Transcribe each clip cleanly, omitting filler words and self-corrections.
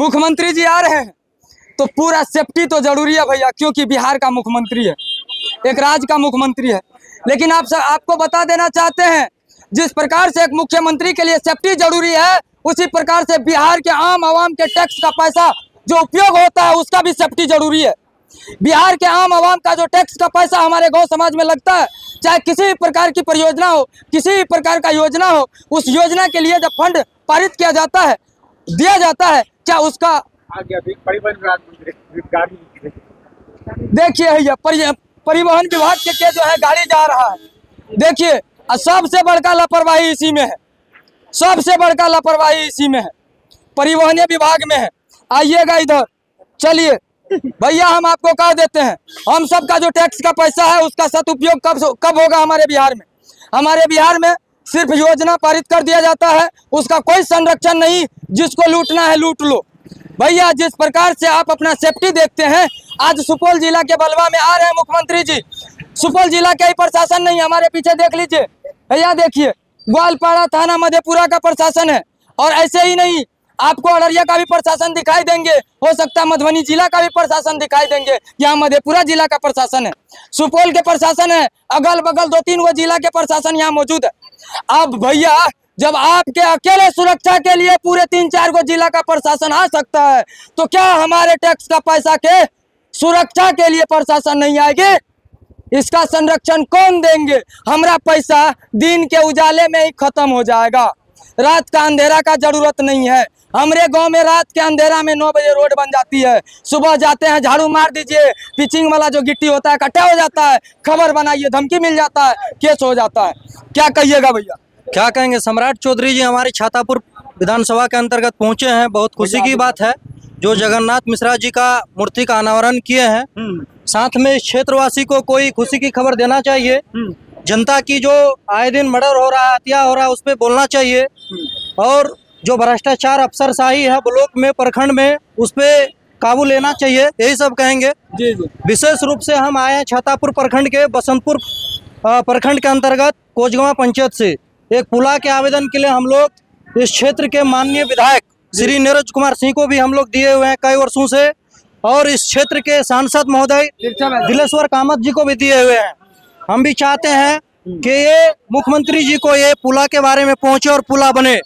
मुख्यमंत्री जी आ रहे हैं तो पूरा सेफ्टी तो जरूरी है भैया, क्योंकि बिहार का मुख्यमंत्री है, एक राज्य का मुख्यमंत्री है। लेकिन आपको बता देना चाहते हैं, जिस प्रकार से एक मुख्यमंत्री के लिए सेफ्टी जरूरी है, उसी प्रकार से बिहार के आम आवाम के टैक्स का पैसा जो उपयोग होता है उसका भी सेफ्टी जरूरी है। बिहार के आम आवाम का जो टैक्स का पैसा हमारे गांव समाज में लगता है, चाहे किसी भी प्रकार की परियोजना हो, किसी भी प्रकार का योजना हो, उस योजना के लिए जब फंड पारित किया जाता है, दिया जाता है, क्या उसका देखिए भैया परिवहन विभाग के जो है गाड़ी जा रहा है, देखिए सबसे बड़का लापरवाही इसी में है, सबसे बड़का लापरवाही इसी में है, परिवहन विभाग में है। आइएगा इधर, चलिए भैया हम आपको कह देते हैं, हम सब का जो टैक्स का पैसा है उसका सदुपयोग कब होगा हमारे बिहार में। हमारे बिहार में सिर्फ योजना पारित कर दिया जाता है, उसका कोई संरक्षण नहीं, जिसको लूटना है लूट लो। भैया जिस प्रकार से आप अपना सेफ्टी देखते हैं, आज सुपौल जिला के बलवा में आ रहे हैं मुख्यमंत्री जी, सुपौल जिला का ही प्रशासन नहीं, हमारे पीछे देख लीजिए भैया, देखिए ग्वालपाड़ा थाना मधेपुरा का प्रशासन है, और ऐसे ही नहीं आपको अररिया का भी प्रशासन दिखाई देंगे, हो सकता है मधुबनी जिला का भी प्रशासन दिखाई देंगे, यहाँ मधेपुरा जिला का प्रशासन है, सुपौल के प्रशासन है, अगल बगल 2-3 वो जिला के प्रशासन यहाँ मौजूद है। अब भैया जब आपके अकेले सुरक्षा के लिए पूरे 3-4 गो जिला का प्रशासन आ सकता है, तो क्या हमारे टैक्स का पैसा के सुरक्षा के लिए प्रशासन नहीं आएंगे? इसका संरक्षण कौन देंगे? हमारा पैसा दिन के उजाले में ही खत्म हो जाएगा, रात का अंधेरा का जरूरत नहीं है। हमारे गांव में रात के अंधेरा में 9 बजे रोड बन जाती है, सुबह जाते हैं झाड़ू मार दीजिए, पिचिंग वाला जो गिट्टी होता है इकट्ठा हो जाता है, खबर बनाइए धमकी मिल जाता है, केस हो जाता है। क्या कहिएगा भैया? क्या कहेंगे, सम्राट चौधरी जी हमारी छातापुर विधानसभा के अंतर्गत पहुंचे हैं। बहुत खुशी की बात है जो जगन्नाथ मिश्रा जी का मूर्ति का अनावरण किए हैं। साथ में इस क्षेत्रवासी को कोई खुशी की खबर देना चाहिए, जनता की जो आए दिन मर्डर हो रहा है, हत्या हो रहा है, उस पर बोलना चाहिए, और जो भ्रष्टाचार अफसरशाही है ब्लॉक में प्रखंड में, उस पर काबू लेना चाहिए, यही सब कहेंगे। जी जी। विशेष रूप से हम आए हैं छातापुर प्रखंड के बसंतपुर प्रखंड के अंतर्गत कोजगवा पंचायत से एक पुला के आवेदन के लिए हम लोग इस क्षेत्र के माननीय विधायक श्री नीरज कुमार सिंह को भी हम लोग दिए हुए हैं कई वर्षों से, और इस क्षेत्र के सांसद महोदय दिलेश्वर कामत जी को भी दिए हुए हैं। हम भी चाहते हैं कि ये मुख्यमंत्री जी को ये पुला के बारे में पहुंचे और पुला बने।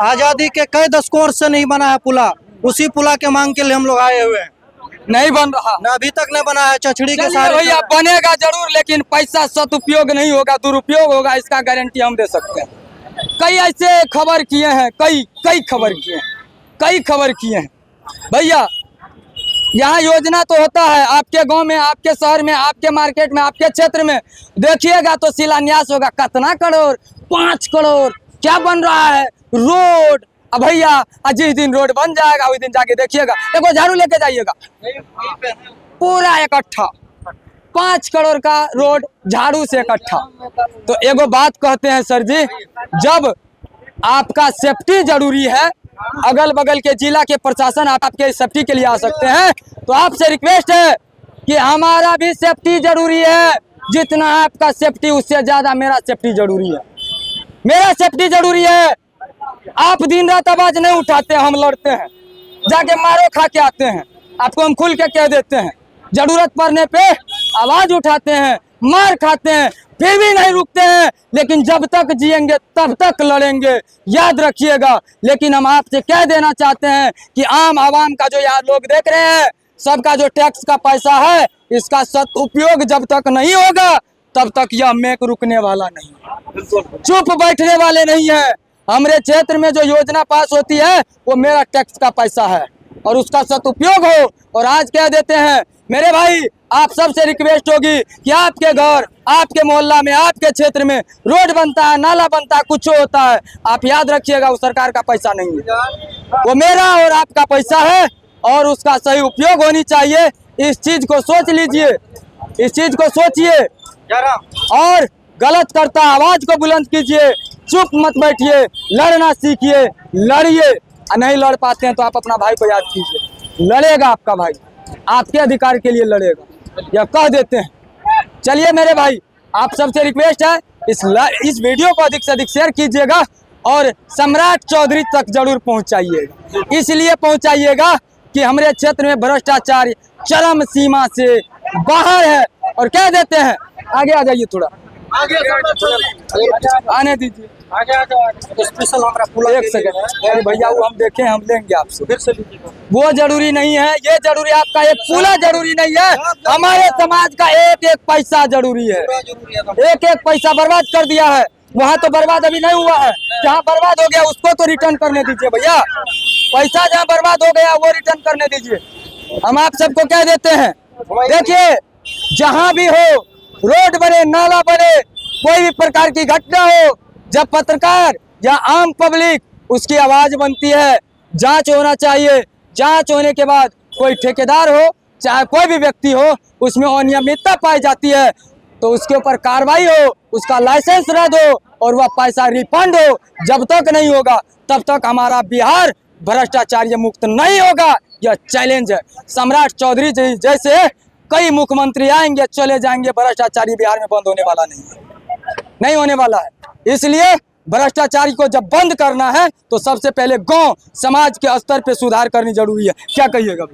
आजादी के कई दशकों वर्ष से नहीं बना है पुला, उसी पुला के मांग के लिए हम लोग आए हुए हैं। नहीं बन रहा ना, अभी तक नहीं बना है, चचड़ी के सारे भैया बनेगा जरूर, लेकिन पैसा सदुपयोग नहीं होगा, दुरुपयोग होगा, इसका गारंटी हम दे सकते हैं। कई ऐसे खबर किए हैं, कई खबर किए हैं भैया। यहाँ योजना तो होता है आपके गांव में, आपके शहर में, आपके मार्केट में, आपके क्षेत्र में, देखिएगा तो शिलान्यास होगा, कितना करोड़, 5 करोड़ क्या बन रहा है रोड। अब भैया जिस दिन रोड बन जाएगा उस दिन जाके देखिएगा, देखो झाड़ू लेके जाइएगा, पूरा इकट्ठा 5 करोड़ का रोड झाड़ू से इकट्ठा। तो एगो बात कहते हैं सर जी, जब आपका सेफ्टी जरूरी है, अगल बगल के जिला के प्रशासन आपके सेफ्टी के लिए आ सकते हैं, तो आपसे रिक्वेस्ट है कि हमारा भी सेफ्टी जरूरी है। जितना आपका सेफ्टी उससे ज्यादा मेरा सेफ्टी जरूरी है, मेरा सेफ्टी जरूरी है। आप दिन रात आवाज नहीं उठाते, हम लड़ते हैं, जाके मारो खा के आते हैं, आपको हम खुल के कह देते हैं, जरूरत पड़ने पे आवाज उठाते हैं, मार खाते हैं, फिर भी नहीं रुकते हैं। लेकिन जब तक जिएंगे तब तक लड़ेंगे, याद रखिएगा। लेकिन हम आपसे कह देना चाहते हैं कि आम आवाम का जो यहाँ लोग देख रहे हैं, सबका जो टैक्स का पैसा है, इसका सदुपयोग जब तक नहीं होगा तब तक यह मेक रुकने वाला नहीं, चुप बैठने वाले नहीं है। हमारे क्षेत्र में जो योजना पास होती है वो मेरा टैक्स का पैसा है, और उसका सदुपयोग हो। और आज कह देते हैं मेरे भाई, आप सबसे रिक्वेस्ट होगी कि आपके घर, आपके मोहल्ला में, आपके क्षेत्र में रोड बनता है, नाला बनता है, कुछ होता है, आप याद रखिएगा वो सरकार का पैसा नहीं है, वो मेरा और आपका पैसा है, और उसका सही उपयोग होनी चाहिए। इस चीज को सोच लीजिए, इस चीज को सोचिए, और गलत करता आवाज को बुलंद कीजिए, चुप मत बैठिए, लड़ना सीखिए, लड़िए। नहीं लड़ पाते हैं तो आप अपना भाई को याद कीजिए, लड़ेगा आपका भाई, आपके अधिकार के लिए लड़ेगा, यह कह देते हैं। चलिए मेरे भाई, आप सबसे रिक्वेस्ट है इस वीडियो को अधिक से अधिक शेयर कीजिएगा, और सम्राट चौधरी तक जरूर पहुंचाइएगा। इसलिए पहुंचाइएगा कि हमारे क्षेत्र में भ्रष्टाचार चरम सीमा से बाहर है। और कह देते हैं, आगे आ जाइए, थोड़ा आने दीजिए, स्पेशल हमारा पुला एक सेकंड। अरे भैया वो हम देखें, हम लेंगे आपसे। फिर से लीजिएगा। वो जरूरी नहीं है, ये जरूरी, आपका एक फूला जरूरी नहीं है, हमारे समाज का एक एक पैसा जरूरी है। एक एक पैसा बर्बाद कर दिया है, वहाँ तो बर्बाद अभी नहीं हुआ है, जहाँ बर्बाद हो गया उसको तो रिटर्न करने दीजिए भैया। पैसा जहाँ बर्बाद हो गया वो रिटर्न करने दीजिए। हम आप सबको कह देते हैं, देखिए जहाँ भी हो, रोड बने, नाला बने, कोई भी प्रकार की घटना हो, जब पत्रकार या आम पब्लिक उसकी आवाज बनती है, जांच होना चाहिए। जांच होने के बाद कोई ठेकेदार हो चाहे कोई भी व्यक्ति हो, उसमें अनियमितता पाई जाती है तो उसके ऊपर कार्रवाई हो, उसका लाइसेंस रद्द हो और वह पैसा रिफंड हो। जब तक नहीं होगा तब तक हमारा बिहार भ्रष्टाचार मुक्त नहीं होगा, यह चैलेंज है। सम्राट चौधरी जी जैसे कई मुख्यमंत्री आएंगे चले जाएंगे, भ्रष्टाचारी बिहार में बंद होने वाला नहीं है, नहीं होने वाला है। इसलिए भ्रष्टाचारी को जब बंद करना है तो सबसे पहले गांव समाज के स्तर पे सुधार करनी जरूरी है। क्या कहिएगा?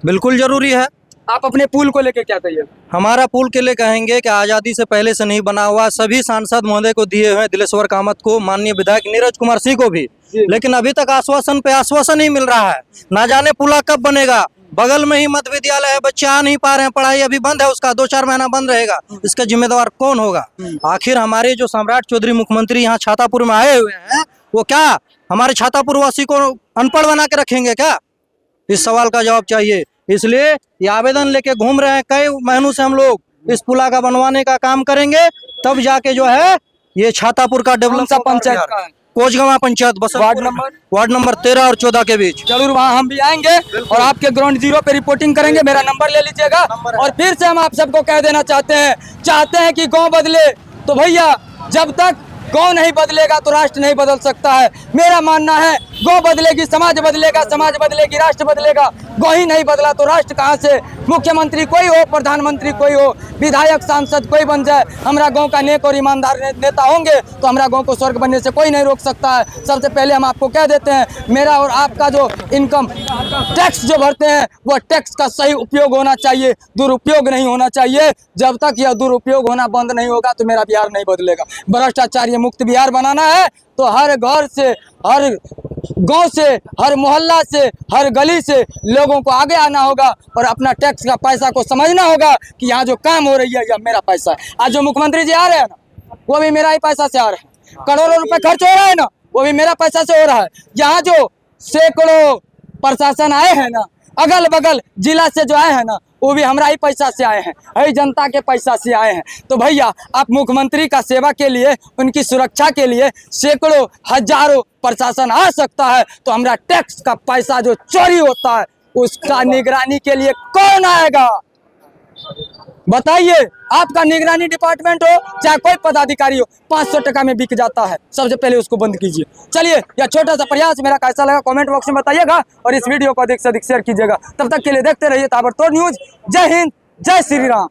बिल्कुल जरूरी है। आप अपने पुल को लेके क्या कहिएगा? हमारा पुल के लिए कहेंगे कि आज़ादी से पहले से नहीं बना हुआ, सभी सांसद महोदय को दिए हुए, दिलेश्वर कामत को, माननीय विधायक नीरज कुमार सिंह को भी, लेकिन अभी तक आश्वासन पे आश्वासन ही मिल रहा है। ना जाने पुला कब बनेगा। बगल में ही मध्य विद्यालय है, बच्चे आ नहीं पा रहे हैं, पढ़ाई अभी बंद है, उसका 2-4 महीना बंद रहेगा, इसका जिम्मेदार कौन होगा? आखिर हमारे जो सम्राट चौधरी मुख्यमंत्री यहाँ छातापुर में आए हुए हैं, वो क्या हमारे छातापुर वासी को अनपढ़ बना के रखेंगे क्या? इस सवाल का जवाब चाहिए। इसलिए ये आवेदन लेके घूम रहे हैं, कई महीनों से हम लोग इस पुला का बनवाने का काम करेंगे, तब जाके जो है ये छातापुर का डेवलप। पंचायत का है? कोचगवा पंचायत, बस वार्ड नंबर 13 और 14 के बीच। जरूर वहाँ हम भी आएंगे और आपके ग्राउंड जीरो पे रिपोर्टिंग करेंगे। मेरा नंबर ले लीजिएगा। और फिर से हम आप सबको कह देना चाहते हैं कि गांव बदले, तो भैया जब तक गांव नहीं बदलेगा तो राष्ट्र नहीं बदल सकता है। मेरा मानना है गांव बदलेगी समाज बदलेगा, समाज बदलेगी राष्ट्र बदलेगा। गांव ही नहीं बदला तो राष्ट्र कहाँ से? मुख्यमंत्री कोई हो, प्रधानमंत्री कोई हो, विधायक सांसद कोई बन जाए, हमारा गांव का नेक और ईमानदार नेता होंगे तो हमारा गांव को स्वर्ग बनने से कोई नहीं रोक सकता है। सबसे पहले हम आपको कह देते हैं, मेरा और आपका जो इनकम टैक्स जो भरते हैं वह टैक्स का सही उपयोग होना चाहिए, दुरुपयोग नहीं होना चाहिए। जब तक यह दुरुपयोग होना बंद नहीं होगा तो मेरा बिहार नहीं बदलेगा। भ्रष्टाचार मुक्त बिहार बनाना है तो हर घर से, हर गांव से, हर मोहल्ला से, हर गली से लोगों को आगे आना होगा और अपना टैक्स का पैसा को समझना होगा कि यहाँ जो काम हो रही है यह मेरा पैसा है। आज जो मुख्यमंत्री जी आ रहे हैं ना, वो भी मेरा ही पैसा से आ रहे हैं। करोड़ों रुपए खर्च हो रहा है ना, वो भी मेरा पैसा से हो रहा है। यहाँ जो सैकड़ों प्रशासन आए हैं ना, अगल बगल जिला से जो आए हैं ना, वो भी हमारा ही पैसा से आए हैं, हई जनता के पैसा से आए हैं। तो भैया आप मुख्यमंत्री का सेवा के लिए, उनकी सुरक्षा के लिए सैकड़ों हजारों प्रशासन आ सकता है, तो हमारा टैक्स का पैसा जो चोरी होता है उसका निगरानी के लिए कौन आएगा? बताइए। आपका निगरानी डिपार्टमेंट हो चाहे कोई पदाधिकारी हो, 500 टका में बिक जाता है, सबसे पहले उसको बंद कीजिए। चलिए, यह छोटा सा प्रयास मेरा कैसा लगा कमेंट बॉक्स में बताइएगा और इस वीडियो को अधिक से अधिक शेयर कीजिएगा। तब तक के लिए देखते रहिए ताबड़तोड़ न्यूज। जय हिंद, जय श्री राम।